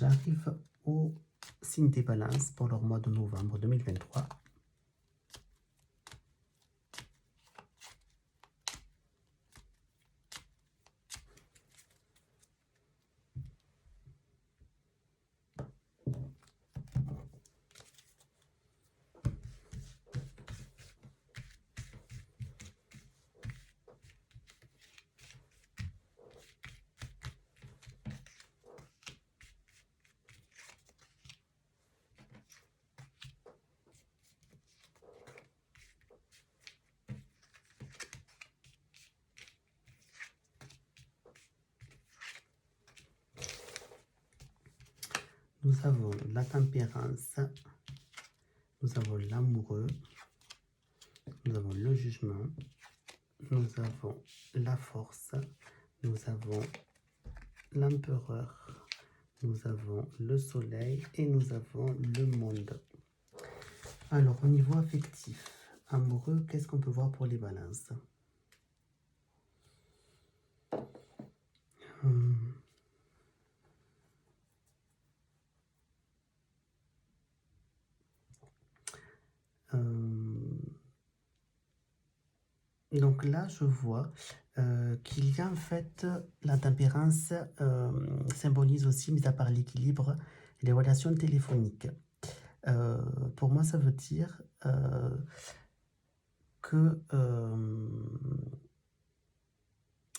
j'arrive au signe des balances pour leur mois de novembre 2023. Nous avons la tempérance, nous avons l'amoureux, nous avons le jugement, nous avons la force, nous avons l'empereur, nous avons le soleil et nous avons le monde. Alors, au niveau affectif, amoureux, qu'est-ce qu'on peut voir pour les balances? Donc là, je vois qu'il y a en fait la tempérance symbolise aussi, mis à part l'équilibre, les relations téléphoniques. Pour moi, ça veut dire que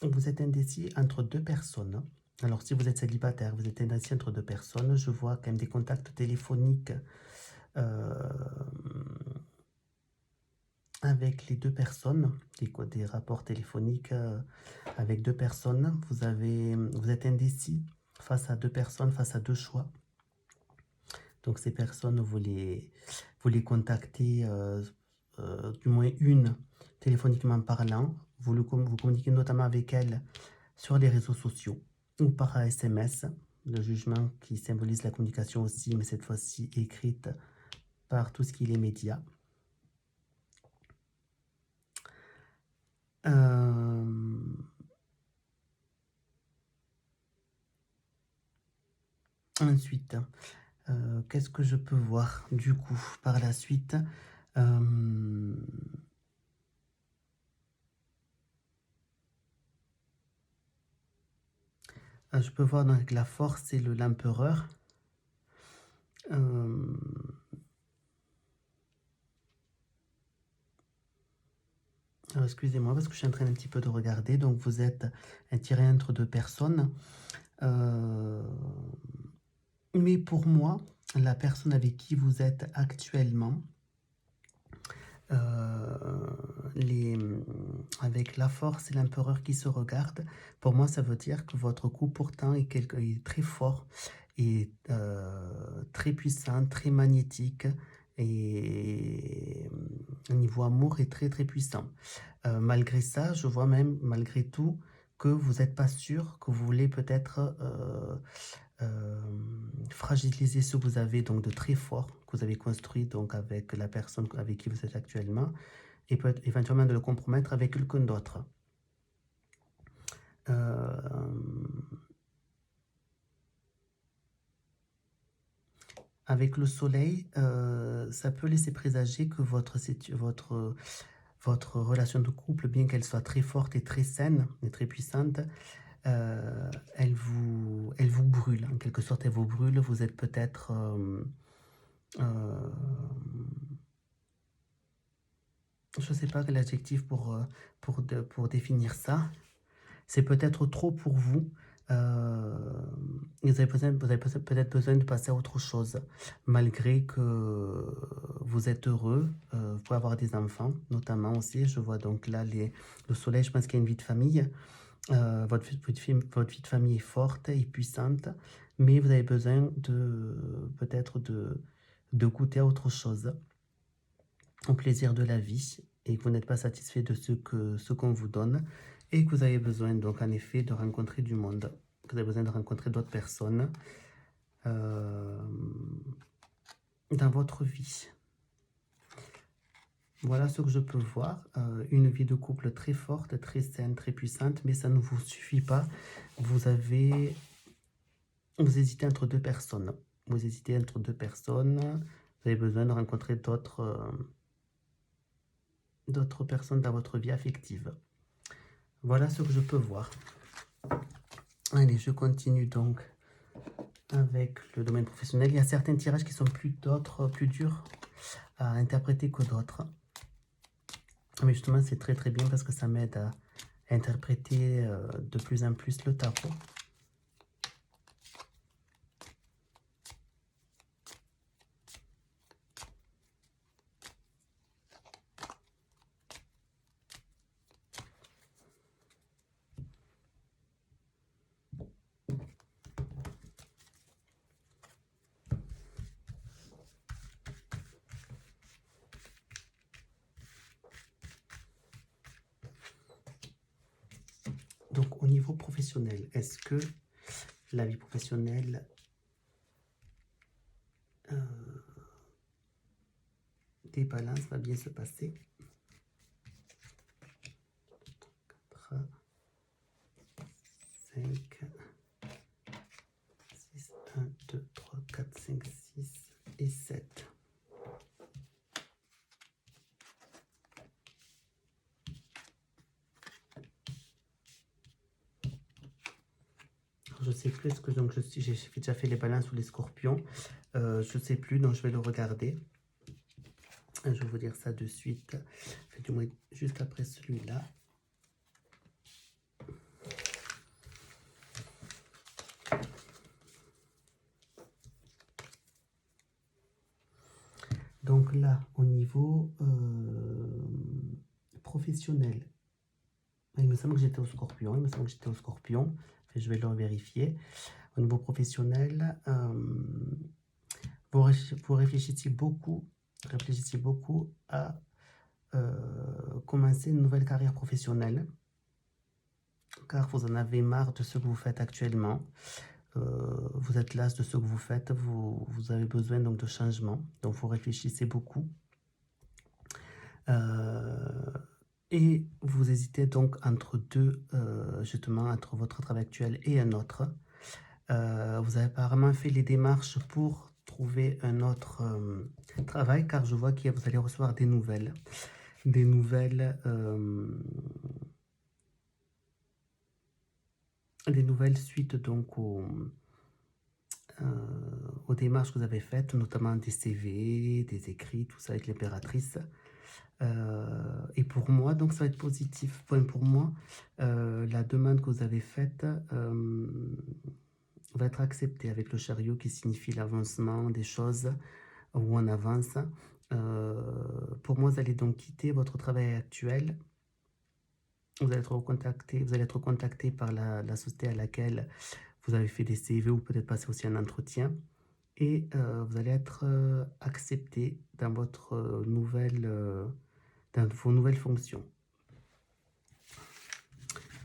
vous êtes indécis entre deux personnes. Alors, si vous êtes célibataire, vous êtes indécis entre deux personnes. Je vois quand même des contacts téléphoniques avec les deux personnes, des rapports téléphoniques avec deux personnes. Vous êtes indécis face à deux personnes, face à deux choix. Donc ces personnes, vous les contactez, du moins une, téléphoniquement parlant. Vous communiquez notamment avec elle sur les réseaux sociaux ou par SMS. Le jugement qui symbolise la communication aussi, mais cette fois-ci écrite par tout ce qui est les médias. Ensuite, qu'est-ce que je peux voir du coup par la suite? Je peux voir donc la force et l'empereur. Excusez-moi parce que je suis en train un petit peu de regarder. Donc vous êtes attiré entre deux personnes. Mais pour moi, la personne avec qui vous êtes actuellement, avec la force et l'empereur qui se regardent, pour moi ça veut dire que votre coup pourtant est très fort et très puissant, très magnétique, et au niveau amour est très très puissant. Malgré ça, je vois même malgré tout que vous n'êtes pas sûr, que vous voulez peut-être fragiliser ce que vous avez donc de très fort, que vous avez construit donc avec la personne avec qui vous êtes actuellement, et peut-être éventuellement de le compromettre avec quelqu'un d'autre. Avec le soleil, ça peut laisser présager que votre relation de couple, bien qu'elle soit très forte et très saine et très puissante, elle vous brûle, en quelque sorte, elle vous brûle. Vous êtes peut-être je ne sais pas quel adjectif pour définir ça. C'est peut-être trop pour vous. Vous avez peut-être besoin de passer à autre chose, malgré que vous êtes heureux. Vous pouvez avoir des enfants, notamment aussi. Je vois donc là le soleil, je pense qu'il y a une vie de famille. Votre vie de famille est forte et puissante, mais vous avez besoin peut-être de goûter à autre chose, au plaisir de la vie, et que vous n'êtes pas satisfait de ce qu'on vous donne, et que vous avez besoin donc en effet de rencontrer du monde, que vous avez besoin de rencontrer d'autres personnes dans votre vie. Voilà ce que je peux voir. Une vie de couple très forte, très saine, très puissante, mais ça ne vous suffit pas. Vous avez Vous hésitez entre deux personnes. Vous hésitez entre deux personnes. Vous avez besoin de rencontrer d'autres personnes dans votre vie affective. Voilà ce que je peux voir. Allez, je continue donc avec le domaine professionnel. Il y a certains tirages qui sont plus durs à interpréter que d'autres. Mais justement, c'est très très bien parce que ça m'aide à interpréter de plus en plus le tarot. Donc, au niveau professionnel, est-ce que la vie professionnelle des balances va bien se passer? 4, 5, 6, 1, 2, 3, 4, 5, 6 et 7. Je ne sais plus, est-ce que donc j'ai déjà fait les balances ou les scorpions? Je ne sais plus, donc je vais le regarder. Je vais vous dire ça de suite, du moins juste après celui-là. Donc là, au niveau professionnel, il me semble que j'étais au scorpion, Enfin, je vais le vérifier. Au niveau professionnel, vous réfléchissez beaucoup à commencer une nouvelle carrière professionnelle, car vous en avez marre de ce que vous faites actuellement. Vous êtes las de ce que vous faites, vous avez besoin donc de changement, donc vous réfléchissez beaucoup. Et vous hésitez donc entre deux, justement, entre votre travail actuel et un autre. Vous avez apparemment fait les démarches pour trouver un autre travail, car je vois que vous allez recevoir des nouvelles. Des nouvelles suite donc aux démarches que vous avez faites, notamment des CV, des écrits, tout ça avec l'impératrice. Et pour moi, donc ça va être positif. Pour moi, la demande que vous avez faite va être acceptée avec le chariot qui signifie l'avancement des choses où on avance. Pour moi, vous allez donc quitter votre travail actuel. Vous allez être contacté par la société à laquelle vous avez fait des CV ou peut-être passer aussi un entretien. Et vous allez être accepté dans votre dans vos nouvelles fonctions.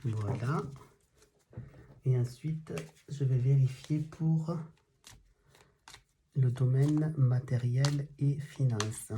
Voilà. Et ensuite, je vais vérifier pour le domaine matériel et finance.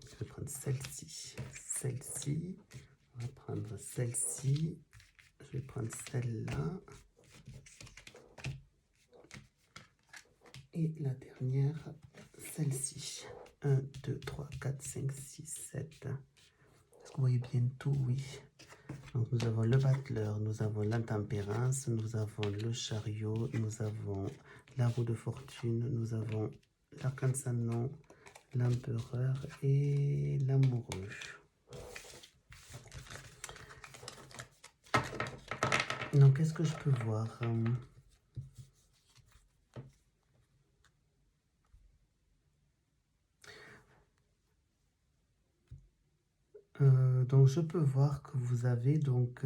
Je vais prendre celle-ci. Celle-ci. On va prendre celle-ci. Je vais prendre celle-là. Et la dernière, celle-ci. 1, 2, 3, 4, 5, 6, 7. Est-ce que vous voyez bien tout? Oui. Donc nous avons le battleur, nous avons l'intempérance, nous avons le chariot, nous avons la roue de fortune, nous avons l'arcane-sanon, l'empereur et l'amoureux. Donc qu'est-ce que je peux voir? Donc je peux voir que vous avez donc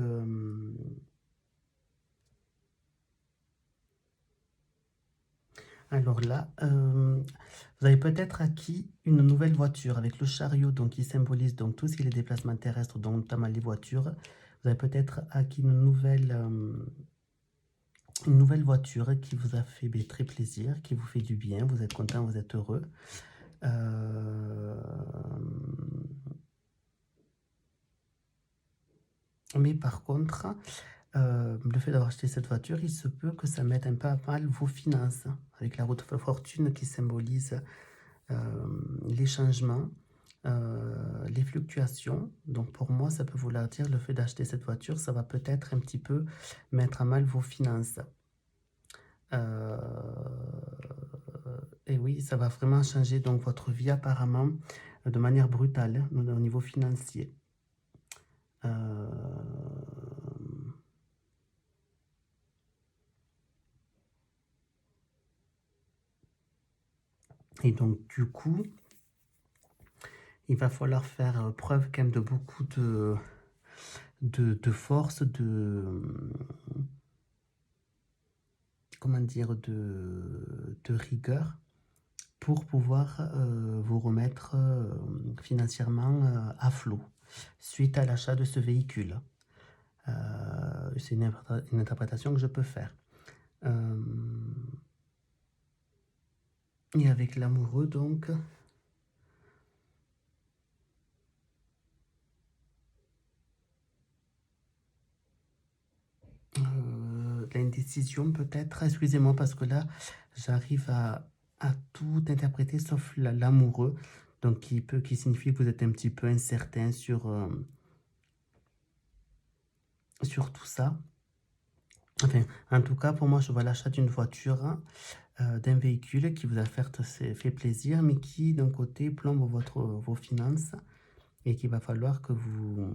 alors là, vous avez peut-être acquis une nouvelle voiture avec le chariot donc qui symbolise donc tout ce qui est les déplacements terrestres, donc notamment les voitures. Vous avez peut-être acquis une nouvelle voiture qui vous a fait très plaisir, qui vous fait du bien, vous êtes content, vous êtes heureux. Mais par contre, le fait d'avoir acheté cette voiture, il se peut que ça mette un peu à mal vos finances, avec la roue de fortune qui symbolise les changements, les fluctuations. Donc pour moi, ça peut vouloir dire le fait d'acheter cette voiture, ça va peut-être un petit peu mettre à mal vos finances. Et oui, ça va vraiment changer donc votre vie apparemment de manière brutale hein, au niveau financier. Et donc du coup, il va falloir faire preuve quand même de beaucoup de force, comment dire, de rigueur pour pouvoir vous remettre financièrement à flot suite à l'achat de ce véhicule. C'est une interprétation que je peux faire. Et avec l'amoureux, donc, l'indécision peut-être, excusez-moi, parce que là, j'arrive à tout interpréter sauf l'amoureux, donc qui signifie que vous êtes un petit peu incertain sur tout ça. Enfin, en tout cas, pour moi, je vois l'achat d'une voiture, d'un véhicule qui vous a fait plaisir, mais qui, d'un côté, plombe vos finances et qu'il va falloir que vous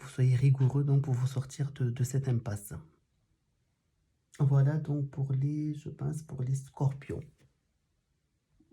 soyez rigoureux donc, pour vous sortir de cette impasse. Voilà donc je pense, pour les scorpions.